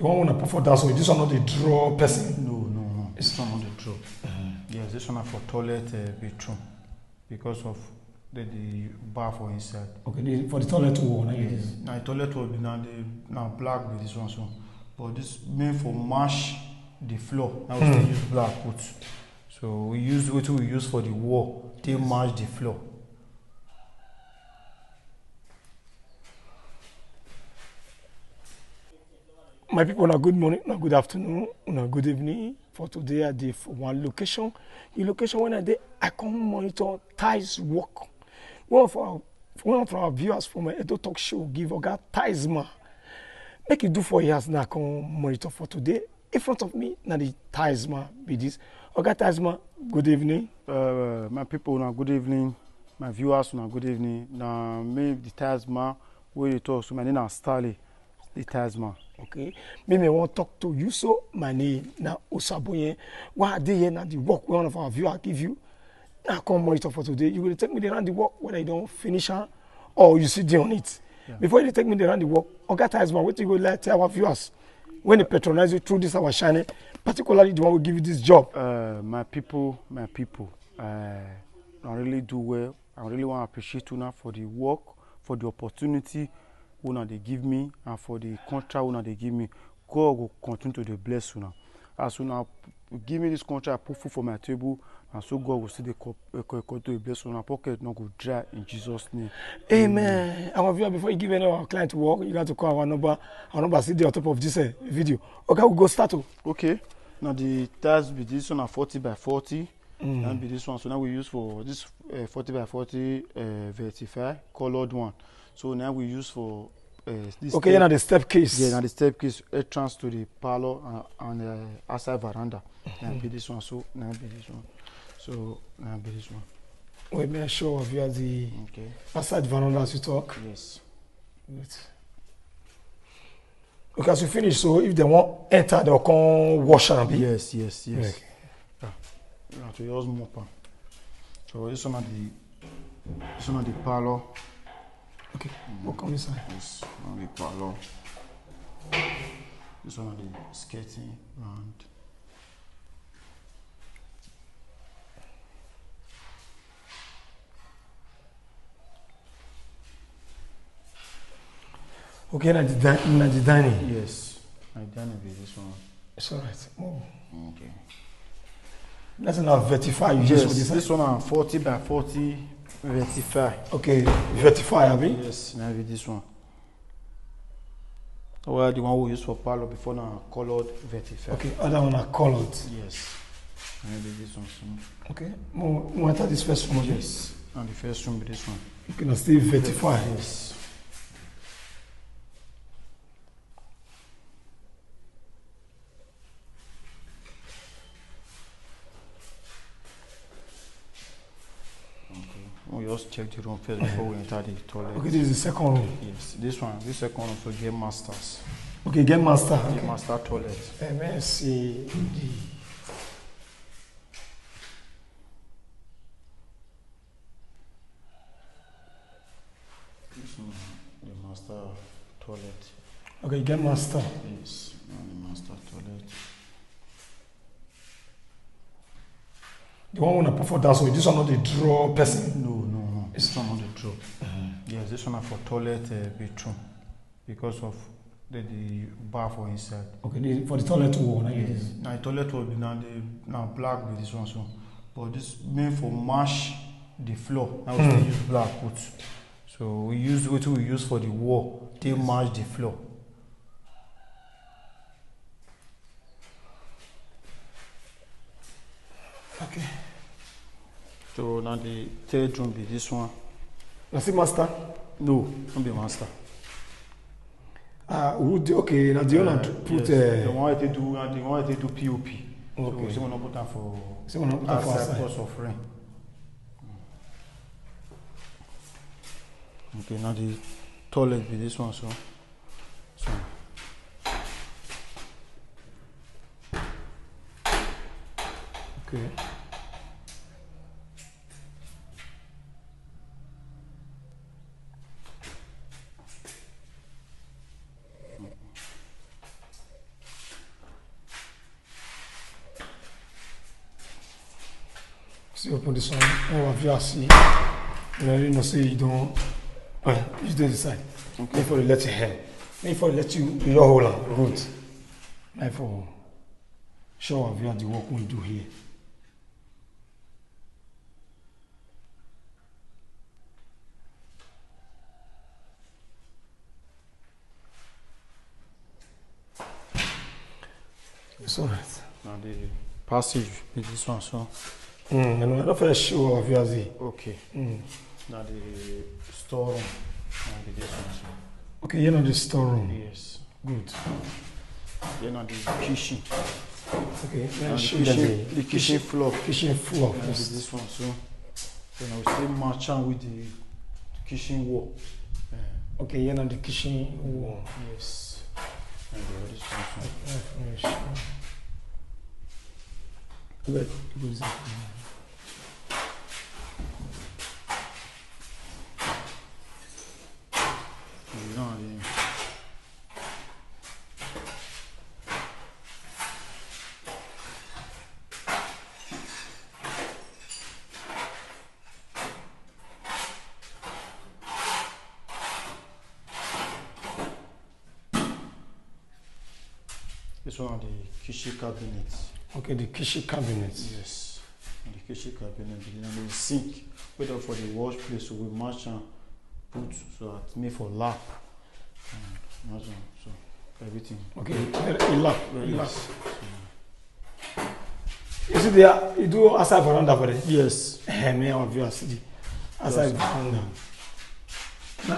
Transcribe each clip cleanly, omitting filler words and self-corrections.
The one when I put for that, so this one not the draw person. No. This one not the draw. Yes, this one for toilet bathroom because of the bar for inside. Okay, for the toilet wall. Yes. Now the toilet wall be now black with this one so, but this meant for mash the floor. Now we still use black put. So we use what we use for the wall. They mash the floor. My people, na good morning, na good afternoon, na good evening. For today, I did for one location. The location when I did, I come monitor ties work. One of our viewers from a Edo Talk Show give Oga ties man. Make it do 4 years now. Come monitor for today. In front of me, now the ties man be this. Oga ties man, good evening. My people, na good evening. My viewers, na good evening. Now me the ties man where you talk so my name is Starley, the ties man. Okay, me want to talk to you. So my name now Osaboye. Why they here now the work one of our viewers give you. Now come monitor for today. You will take me around the work whether you don't finish her or you sit there on it. Yeah. Before you take me around the work, Oga Tizman, what you go like tell our viewers when they patronize you through this our channel, particularly the one who give you this job. My people, I really do well. I really want to appreciate you now for the work, for the opportunity una they give me, and for the contract una they give me. God will continue to bless you now. As soon as give me this contract, I put food for my table, and so God will see the continue to bless you. Our pocket not go dry in Jesus' name. Amen. Our viewer, before you give any of our client to work, you got to call our number. Our number is there on top of this video. Okay, we'll go start. Okay. Now the task be this one 40 by 40. And be this one. So now we use for this 40 by 40 vertify colored one. So now we use for this. Okay, now the step case. Yeah, now the step case entrance to the parlor and outside veranda. Now be this one. So now be this one. So now be this one. Wait, may I show of you the outside veranda as you talk? Yes. Wait. Okay, as you finish, so if they want enter, they'll come wash and be. Yes. Okay. Yeah. So yours mop. So this one at the parlor. Okay, we'll come inside. Yes, on the parlor. This one on the skating round. Okay, now the dining. Yes, my dining be this one. It's alright. Oh. Okay. That's not vertify. You Yes, this one are 40 by 40 vertify. Okay, vertify, have you? Yes, now be this one. Well, the one we use for parlor before now colored vertify. Okay, other one are colored. Yes. Maybe this one soon. Okay, more enter this first one. Yes, and the first one be this one. You can still vertify. Yes. We just check the room first before we enter the toilet. Okay, this is the second room. Yes, this second one also game masters. Okay, game master. Game Okay. master toilet. MSC. This one, the master toilet. Okay, game master. Yes, the master toilet. The one when I put for that, so this one not the draw person. No. This one not the draw. Yes, this one for toilet bathroom because of the bar for inside. Okay, for the toilet wall. Yes. Now the toilet will be now black with this one so, but this meant for mash the floor. Now we still use black put. So we use what we use for the wall. They mash the floor. Okay. So now the third room be this one. That's the master. No, don't be master. Okay, now the owner put yes. The one to do POP. Okay. So someone put that for outside because of rain. Okay, now the toilet be this one so. Okay. See, open this one. Oh, if you see, you know, say you don't. You do this side. Okay. Therefore, you let your hair. Therefore, you let your whole root. Therefore, show of you the work we do here. It's alright. Now the passage is this one, so. And I don't feel sure of yours. Okay. Now the storeroom. Now this one, so. Okay, you're not the storeroom. Yes. Good. Then on the kitchen. Okay. Now the kitchen floor. Kitchen floor. Now this one, so. Then I will still match on with the kitchen wall. Okay, you're not the kitchen wall. Yes. And the other one, so. Good. This one are the kitchen cabinets. Okay, the kitchen cabinets. Yes. And the kitchen cabinet, and the sink. Wait up for the wash place, so we match and put so it's made for lap. And so everything. Okay, a lap. Yes. You see there, you do outside veranda for it? Yes. Me obviously. Outside veranda.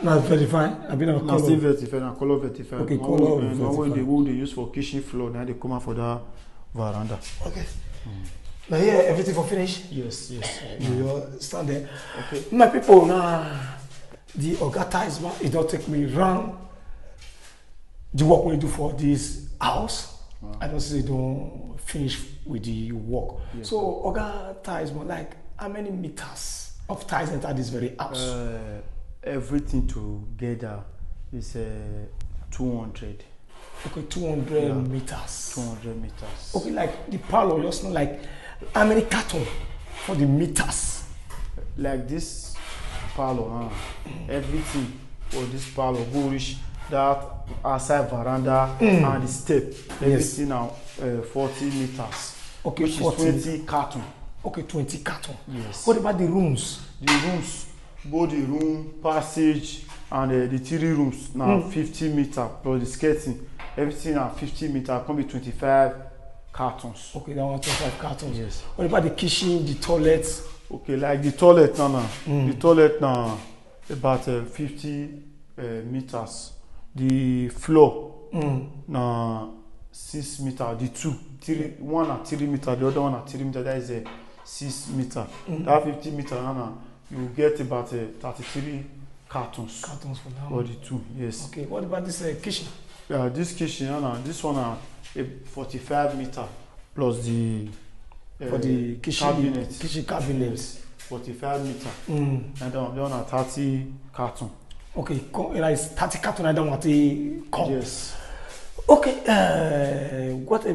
Not very fine. I've been on color. Still vertified and color vertified. Okay, color vertified. Now when the wood they use for kitchen floor, now they come out for that veranda. Okay. Now here everything for finish? Yes. You stand there. Okay. My people now the organized one, it don't take me round the work we do for this house. Wow. I don't say don't finish with the work. Yes. So organized one, like how many meters of ties enter this very house? Everything together is 200. Okay, 200 meters. 200 meters. Okay, like the parlor, just not like how many carton for the meters? Like this parlor, everything for this parlor go reach that outside veranda and the step. Everything now 40 meters. Okay, which 40. Is 20 carton. Okay, 20 carton. Yes. What about the rooms? The rooms, both the room, passage, and the 3 rooms now 50 meters plus the skirting. Everything now 50 meters, can be 25 cartons. Okay, that one 25 cartons. Yes. What about the kitchen, the toilet? Okay, like the toilet now. The toilet now about 50 meters. The floor now 6 meters. The one at 3 meters, the other one at 3 meters. That is 6 meters. That 50 meters now you get about 33 cartons. Cartons for that one. For the 2, yes. Okay, what about this kitchen? This kitchen, this one 45 meters plus the for the kitchen cabinets. 45 meters. And then one 30 carton. Okay, like 30 carton. I don't want to come. Yes. Okay. What?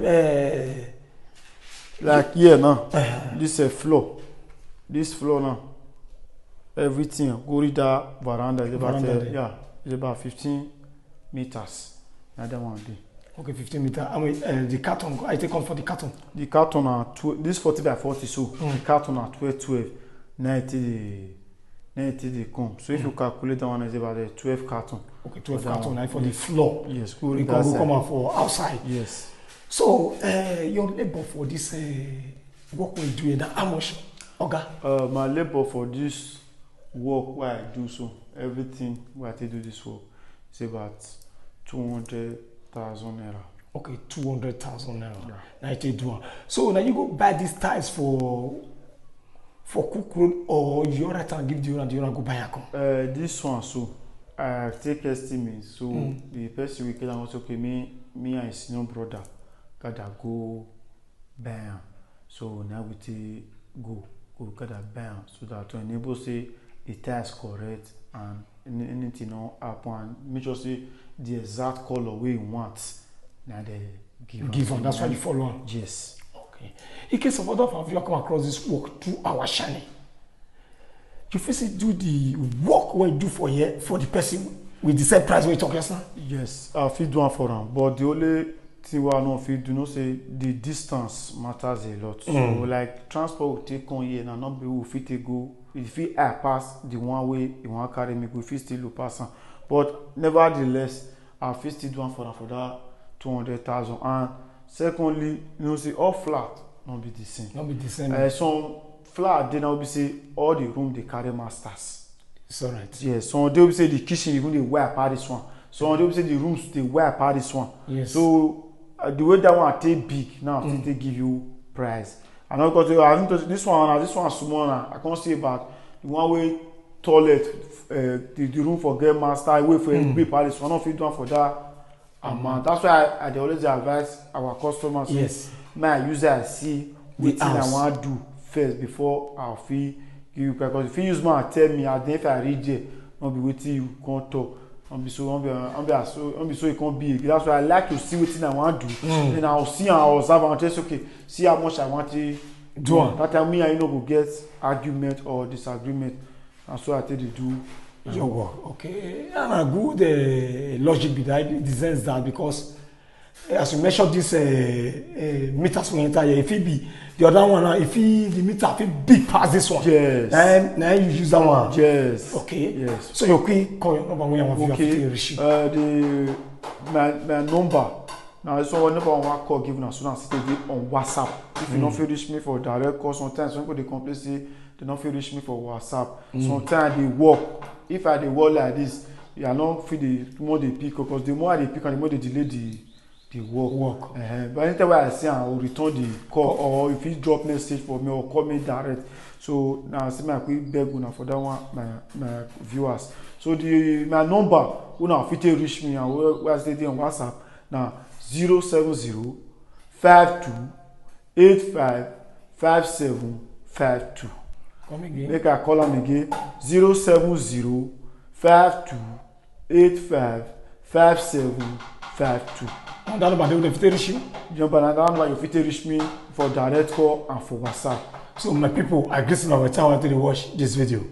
Like here now, this floor. This floor now. Everything go read that veranda. It's about 15 meters. And that one day. Okay, 15 meters. I mean, the carton, I take on for the carton. The carton are this 40 by 40, so the carton are 12, 90 they come. So if you calculate that one, it's about 12 carton. Okay, 12 carton, like for the floor. Yes, you can come out for outside. Yes. So, your labor for this work we do, how much, Oga? My labor for this work, where I do so, everything where I do this work, it's about 200,000 naira. Okay, 200,000 naira. Yeah. Now you do. So now you go buy these tiles for cook room, or you already can give the owner, the owner go buy a come? This one, so I take estimate. So the person we can also okay, me and his senior brother gotta go buy. So now we take go gotta buy so that to enable say the tiles correct and anything not happen. Make sure say the exact color we want. Now they give on. That's why you follow on. Yes. Okay. In case of other of you come across this work through our channel, you first do the work when you do for here for the person with the same price when you talk just now. Yes, I fit do one for them, but the only thing I know fit do not say the distance matters a lot. So like transport will take on here and not be will fit to go. If I pass the one way you want to carry me, we fit still pass on. But nevertheless, I fit still do one for them for that 200,000. And secondly, you know, say all flat not be the same. Not be the same. Some flat they now be say all the room they carry masters. It's alright. Yes, so they will say the kitchen even they wear apart this one. So they will say the rooms they wear apart this one. Yes. So the way that one take big now, they give you price. And I got this one small now. I can't say about the one way toilet, the room for girl master, way for big palace. One of it one for that amount. That's why I always advise our customers. Yes. My user I see what I want to do first before I feel give you price. Because if you use my tell me, and then if I read it, not be waiting you can't talk. Don't be so it can't be. That's why I like to see what I want to do. Then I'll see and I'll observe and just okay, see how much I want to do. That time me and you know go get argument or disagreement. And so I tell you do your work. Okay. And a good logic behind it designs that because as you measure this meters we enter here, if it be the other one, if the meter if big past this one, yes. Now you use that one. Yes. Okay. Yes. So you quick call your number when you want to my number. Now this one number one call given as soon as it is on WhatsApp. If you don't feel reach me for direct call, sometimes some people they complain say they don't feel reach me for WhatsApp. Sometimes they work. If I they work like this, you are not feel the more they pick because the more they pick and the more they delay the work. But anytime I see I will return the call or if you drop message for me or call me direct. So now see my quick beg una for that one my viewers. So my number una fit reach me and where I stay on WhatsApp now 070 52 85 5752. Come again. Make I call them again 070 52 85 5752. On that number, they will fit reach you. Jump on that number, you fit reach me for direct call and for WhatsApp. So my people, I greet you now. I want to watch this video.